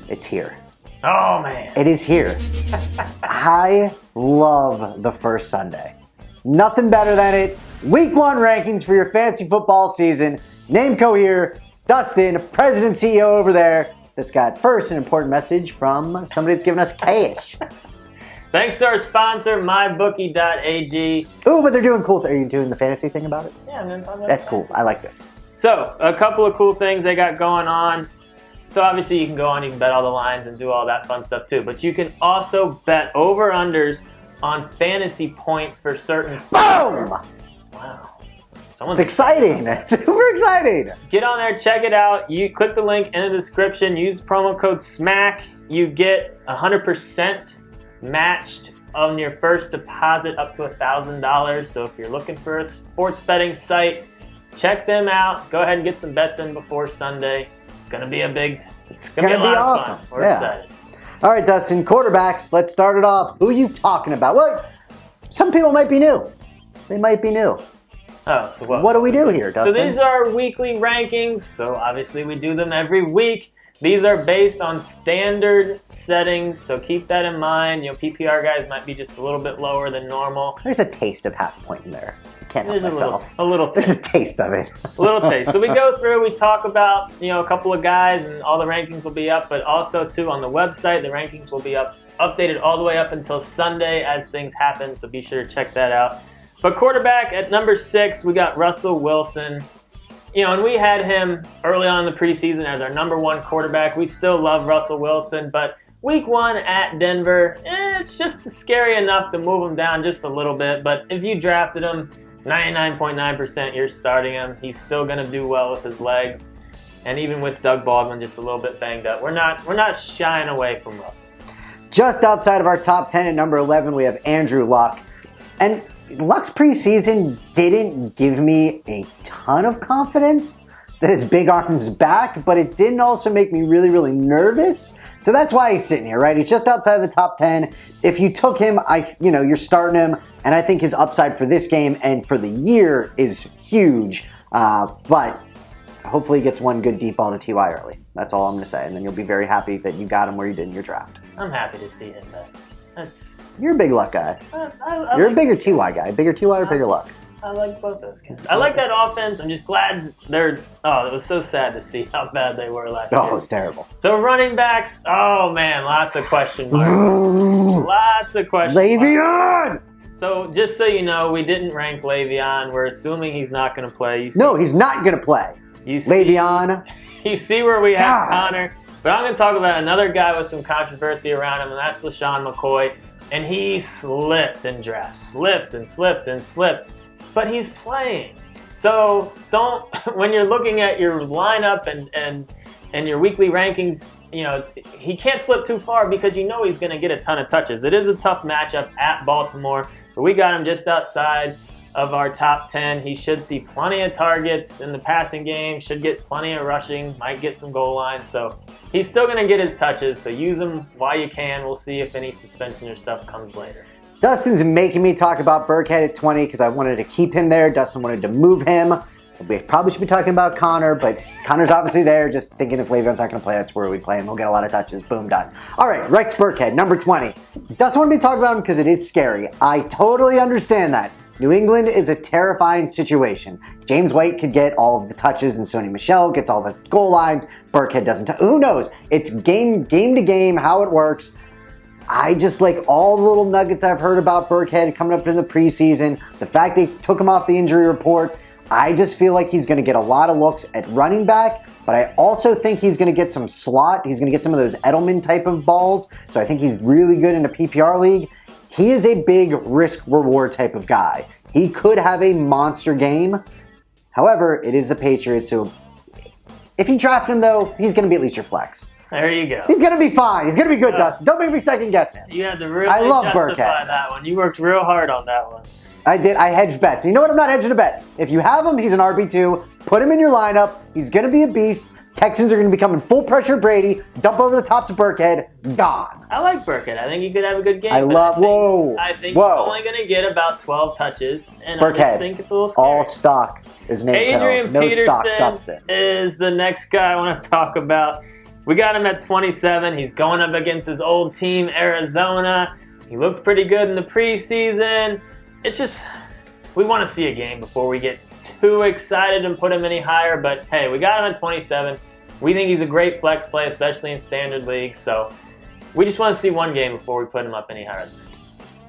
It's here. Oh, man. It is here. I love the first Sunday. Nothing better than it. Week 1 rankings for your fantasy football season. Nameco here. Dustin, President CEO over there. That's got first an important message from somebody that's giving us cash. Thanks to our sponsor, mybookie.ag. Ooh, but they're doing cool. Are you doing the fantasy thing about it? Yeah, I'm going to talk about That's fantasy. cool. I like this. So, a couple of cool things they got going on. So obviously you can go on, you can bet all the lines and do all that fun stuff too. But you can also bet over-unders on fantasy points for certain Boom! Wow. It's exciting. It's super exciting. Get on there, check it out. You click the link in the description, use promo code SMACK. You get 100% matched on your first deposit up to $1,000. So if you're looking for a sports betting site, check them out. Go ahead and get some bets in before Sunday. It's going to be It's going to be awesome. We're excited. All right, Dustin, quarterbacks. Let's start it off. Who are you talking about? Well, some people might be new. They might be new. Oh, so what? What do we do here, Dustin? So these are weekly rankings. So obviously we do them every week. These are based on standard settings, so keep that in mind. You know, PPR guys might be just a little bit lower than normal. There's a taste of half a point in there. I can't help There's myself. a little taste. There's a taste of it. A little taste. So we go through, we talk about, you know, a couple of guys, and all the rankings will be up, but also too on the website, the rankings will be updated all the way up until Sunday as things happen. So be sure to check that out. But quarterback at number 6, we got Russell Wilson. You know, and we had him early on in the preseason as our number 1 quarterback. We still love Russell Wilson, but week 1 at Denver, it's just scary enough to move him down just a little bit. But if you drafted him, 99.9% you're starting him. He's still going to do well with his legs. And even with Doug Baldwin just a little bit banged up, we're not shying away from Russell. Just outside of our top 10 at number 11, we have Andrew Luck. And Luck's preseason didn't give me a ton of confidence that his big arm's back, but it didn't also make me really, really nervous. So that's why he's sitting here, right? He's just outside of the top 10. If you took him, you're starting him, and I think his upside for this game and for the year is huge. But hopefully he gets one good deep ball to TY early. That's all I'm going to say, and then you'll be very happy that you got him where you did in your draft. I'm happy to see him, but You're a big Luck guy. You're a bigger TY guy. Bigger TY or bigger Luck? I like both those guys. I like that offense. I'm just glad it was so sad to see how bad they were last year. Oh, it was terrible. So running backs, oh man, lots of question marks. Lots of question Le'Veon! marks. So just so you know, we didn't rank Le'Veon. We're assuming he's not going to play. No, he's not going to play. Le'Veon. You see where we have God. Connor. But I'm going to talk about another guy with some controversy around him, and that's LaShawn McCoy. And he slipped in drafts. Slipped. But he's playing. So when you're looking at your lineup and your weekly rankings, you know, he can't slip too far because you know he's going to get a ton of touches. It is a tough matchup at Baltimore, but we got him just outside of our top 10. He should see plenty of targets in the passing game, should get plenty of rushing, might get some goal lines. So he's still going to get his touches, so use him while you can. We'll see if any suspension or stuff comes later. Dustin's making me talk about Burkhead at 20 because I wanted to keep him there. Dustin wanted to move him. We probably should be talking about Connor, but Connor's obviously there, just thinking if Le'Veon's not going to play, that's where we play him. He'll get a lot of touches. Boom, done. All right, Rex Burkhead, number 20. Doesn't want me to talk about him because it is scary. I totally understand that. New England is a terrifying situation. James White could get all of the touches and Sony Michel gets all the goal lines. Burkhead doesn't. Who knows? It's game to game how it works. I just like all the little nuggets I've heard about Burkhead coming up in the preseason. The fact they took him off the injury report. I just feel like he's going to get a lot of looks at running back, but I also think he's going to get some slot. He's going to get some of those Edelman type of balls. So I think he's really good in a PPR league. He is a big risk-reward type of guy. He could have a monster game. However, it is the Patriots, so if you draft him, though, he's going to be at least your flex. There you go. He's going to be fine. He's going to be good, Dustin. Don't make me second-guess him. You had to really justify Burkhead. That one. You worked real hard on that one. I did. I hedged bets. You know what? I'm not hedging a bet. If you have him, he's an RB2. Put him in your lineup. He's going to be a beast. Texans are going to be coming full pressure Brady. Dump over the top to Burkhead. Gone. I like Burkhead. I think he could have a good game. I think he's only going to get about 12 touches. And Burkhead. I just think it's a little scary. All stock is named Adrian no Peterson stock, Dustin. is the next guy I want to talk about. We got him at 27. He's going up against his old team, Arizona. He looked pretty good in the preseason. It's just, we want to see a game before we get too excited and put him any higher. But hey, we got him at 27. We think he's a great flex play, especially in standard leagues. So we just want to see one game before we put him up any higher.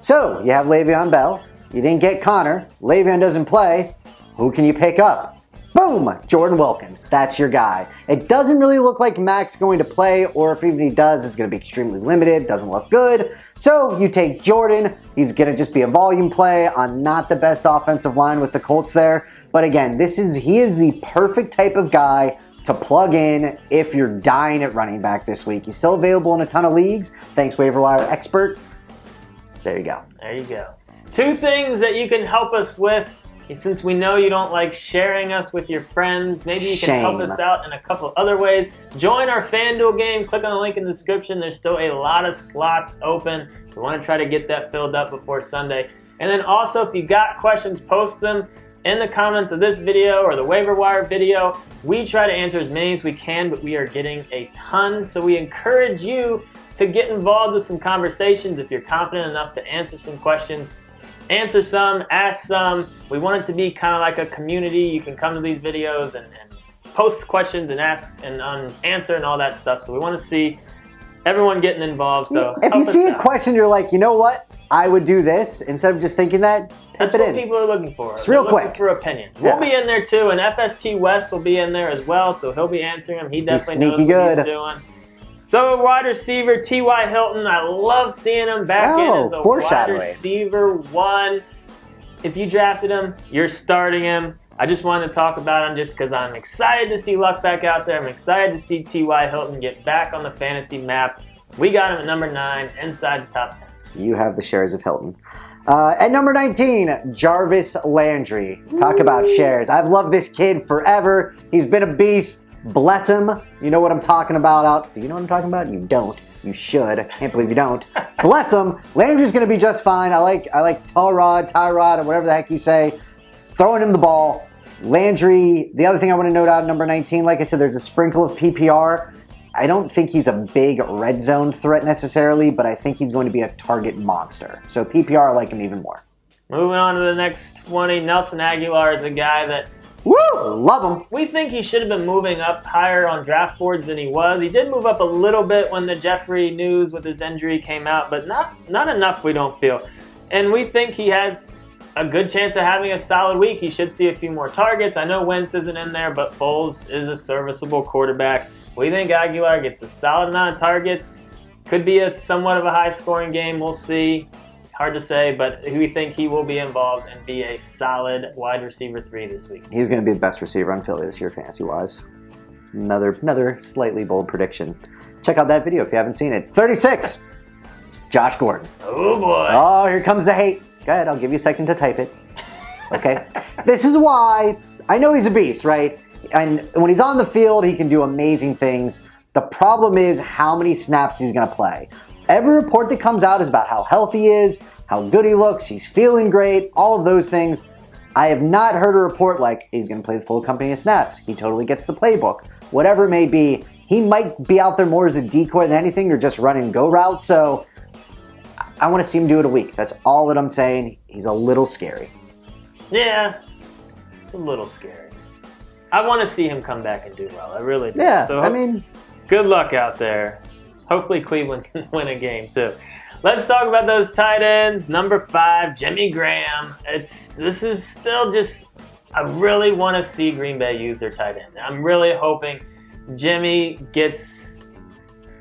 So you have Le'Veon Bell. You didn't get Connor. Le'Veon doesn't play. Who can you pick up? Boom! Jordan Wilkins. That's your guy. It doesn't really look like Mac's going to play, or if even he does, it's going to be extremely limited. Doesn't look good. So you take Jordan. He's going to just be a volume play on not the best offensive line with the Colts there. But again, he is the perfect type of guy to plug in if you're dying at running back this week. He's still available in a ton of leagues. Thanks, Waiver Wire Expert. There you go. There you go. 2 things that you can help us with. Since we know you don't like sharing us with your friends, maybe you can help us out in a couple other ways. Join our FanDuel game. Click on the link in the description. There's still a lot of slots open. We want to try to get that filled up before Sunday. And then also, if you got questions, post them in the comments of this video or the waiver wire video. We try to answer as many as we can, but we are getting a ton. So we encourage you to get involved with some conversations if you're confident enough to answer some questions. Answer some, ask some. We want it to be kind of like a community. You can come to these videos and post questions and ask and answer and all that stuff. So we want to see everyone getting involved. So if you see a question, you're like, you know what? I would do this instead of just thinking that. That's what people are looking for. It's real quick. Looking for opinions. We'll be in there too, and FST West will be in there as well. So he'll be answering them. He definitely knows what he's doing. So wide receiver T.Y. Hilton, I love seeing him back in as a wide receiver 1. If you drafted him, you're starting him. I just wanted to talk about him just because I'm excited to see Luck back out there. I'm excited to see T.Y. Hilton get back on the fantasy map. We got him at number 9, inside the top 10. You have the shares of Hilton. At number 19, Jarvis Landry. Talk about shares. I've loved this kid forever. He's been a beast. Bless him. You know what I'm talking about. Do you know what I'm talking about? You don't. You should. I can't believe you don't. Bless him. Landry's going to be just fine. I like Tyrod, or whatever the heck you say. Throwing him the ball. Landry, the other thing I want to note out at number 19, like I said, there's a sprinkle of PPR. I don't think he's a big red zone threat necessarily, but I think he's going to be a target monster. So PPR, I like him even more. Moving on to the next 20, Nelson Aguilar is a guy that love him. We think he should have been moving up higher on draft boards than he was. He did move up a little bit when the Jeffrey news with his injury came out, but not enough, we don't feel. And we think he has a good chance of having a solid week. He should see a few more targets. I know Wentz isn't in there, but Foles is a serviceable quarterback. We think Aguilar gets a solid amount of targets. Could be somewhat of a high-scoring game. We'll see. Hard to say, but we think he will be involved and be a solid wide receiver 3 this week. He's going to be the best receiver on Philly this year, fantasy-wise. Another slightly bold prediction. Check out that video if you haven't seen it. 36, Josh Gordon. Oh, boy. Oh, here comes the hate. Go ahead, I'll give you a second to type it. Okay? This is why I know he's a beast, right? And when he's on the field, he can do amazing things. The problem is how many snaps he's going to play. Every report that comes out is about how healthy he is, how good he looks, he's feeling great, all of those things. I have not heard a report like he's going to play the full company of snaps. He totally gets the playbook. Whatever it may be, he might be out there more as a decoy than anything or just run and go route. So I want to see him do it a week. That's all that I'm saying. He's a little scary. Yeah, it's a little scary. I want to see him come back and do well. I really do. Yeah, so, I mean, good luck out there. Hopefully Cleveland can win a game too. Let's talk about those tight ends. Number 5, Jimmy Graham. This is still just, I really want to see Green Bay use their tight end. I'm really hoping Jimmy gets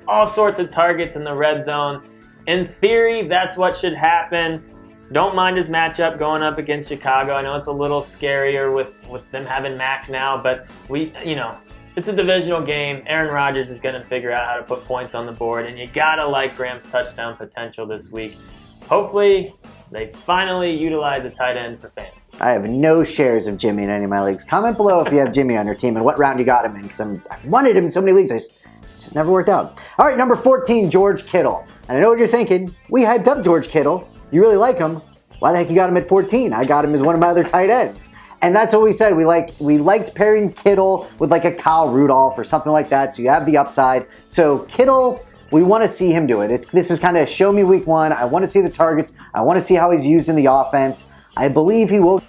all sorts of targets in the red zone. In theory, that's what should happen. Don't mind his matchup going up against Chicago. I know it's a little scarier with them having Mac now, but it's a divisional game. Aaron Rodgers is going to figure out how to put points on the board, and you got to like Graham's touchdown potential this week. Hopefully, they finally utilize a tight end for fantasy. I have no shares of Jimmy in any of my leagues. Comment below if you have Jimmy on your team and what round you got him in, because I wanted him in so many leagues. It just never worked out. All right, number 14, George Kittle. And I know what you're thinking. We hyped up George Kittle. You really like him. Why the heck you got him at 14? I got him as one of my other tight ends. And that's what we said. We liked pairing Kittle with like a Kyle Rudolph or something like that. So you have the upside. So Kittle, we want to see him do it. This is kind of show me week 1. I want to see the targets. I want to see how he's used in the offense. I believe he will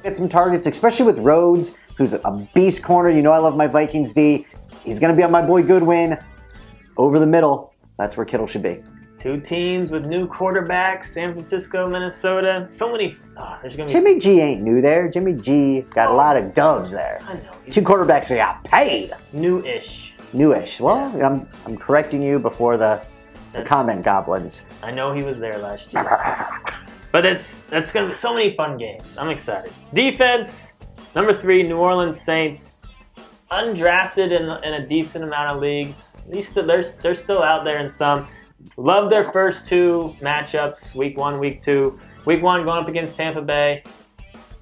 get some targets, especially with Rhodes, who's a beast corner. You know I love my Vikings D. He's going to be on my boy Goodwin. Over the middle, that's where Kittle should be. 2 teams with new quarterbacks, San Francisco, Minnesota. So many. There's gonna be Jimmy G ain't new there. Jimmy G got a lot of dubs there. I know. 2 quarterbacks that got paid. New-ish. Newish. Well, yeah. I'm correcting you before the comment goblins. I know he was there last year. But it's gonna be so many fun games. I'm excited. Defense, number 3, New Orleans Saints. Undrafted in a decent amount of leagues. At least they're still out there in some. Love their first 2 matchups, week 1, week 2. Week 1 going up against Tampa Bay.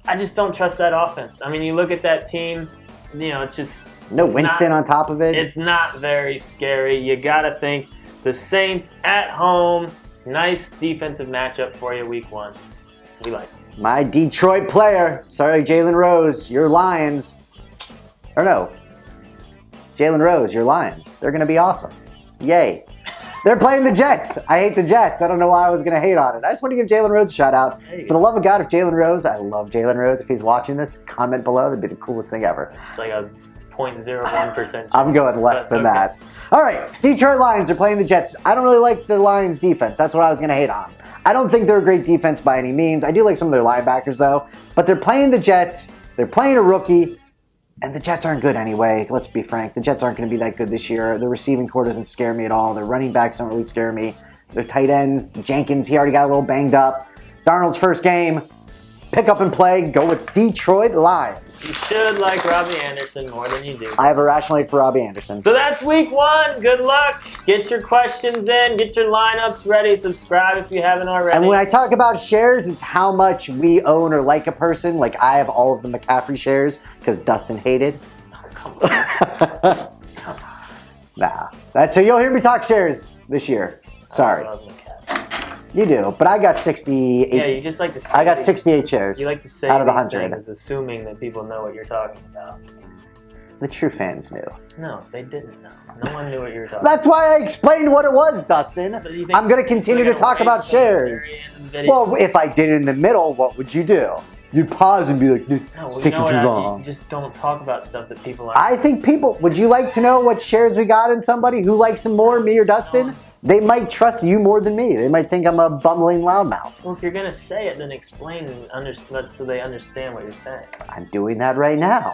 I just don't trust that offense. I mean, you look at that team, it's just... No Winston on top of it. It's not very scary. You got to think the Saints at home, nice defensive matchup for you week 1. We like it. My Detroit player. Sorry, Jalen Rose, your Lions. Or no. Jalen Rose, your Lions. They're going to be awesome. Yay. They're playing the Jets. I hate the Jets. I don't know why I was going to hate on it. I just want to give Jalen Rose a shout out. For the love of God, if Jalen Rose, I love Jalen Rose. If he's watching this, comment below. That'd be the coolest thing ever. It's like a 0.01%. I'm going less than that. All right, Detroit Lions are playing the Jets. I don't really like the Lions defense. That's what I was going to hate on. I don't think they're a great defense by any means. I do like some of their linebackers, though. But they're playing the Jets. They're playing a rookie. And the Jets aren't good anyway. Let's be frank. The Jets aren't going to be that good this year. The receiving core doesn't scare me at all. Their running backs don't really scare me. Their tight ends, Jenkins, he already got a little banged up. Darnold's first game. Pick up and play. Go with Detroit Lions. You should like Robbie Anderson more than you do. I have a rational hate for Robbie Anderson. So that's week 1. Good luck. Get your questions in. Get your lineups ready. Subscribe if you haven't already. And when I talk about shares, it's how much we own or like a person. Like I have all of the McCaffrey shares because Dustin hated. Oh, come on. Come on. Nah. So you'll hear me talk shares this year. Sorry. I love McCaffrey. You do, but I got 68. Yeah, you just like to say I got 68 shares. You like to say out of the these 100. things, assuming that people know what you're talking about. The true fans knew. No, they didn't know. No one knew what you were talking That's why I explained what it was, Dustin. I'm going to continue to talk about shares. Well, if I did it in the middle, what would you do? You'd pause and be like, it's taking too long. You just don't talk about stuff that people aren't. I think people, would you like to know what shares we got in somebody who likes them more, me or Dustin? They might trust you more than me. They might think I'm a bumbling loudmouth. Well, if you're going to say it, then explain so they understand what you're saying. I'm doing that right now.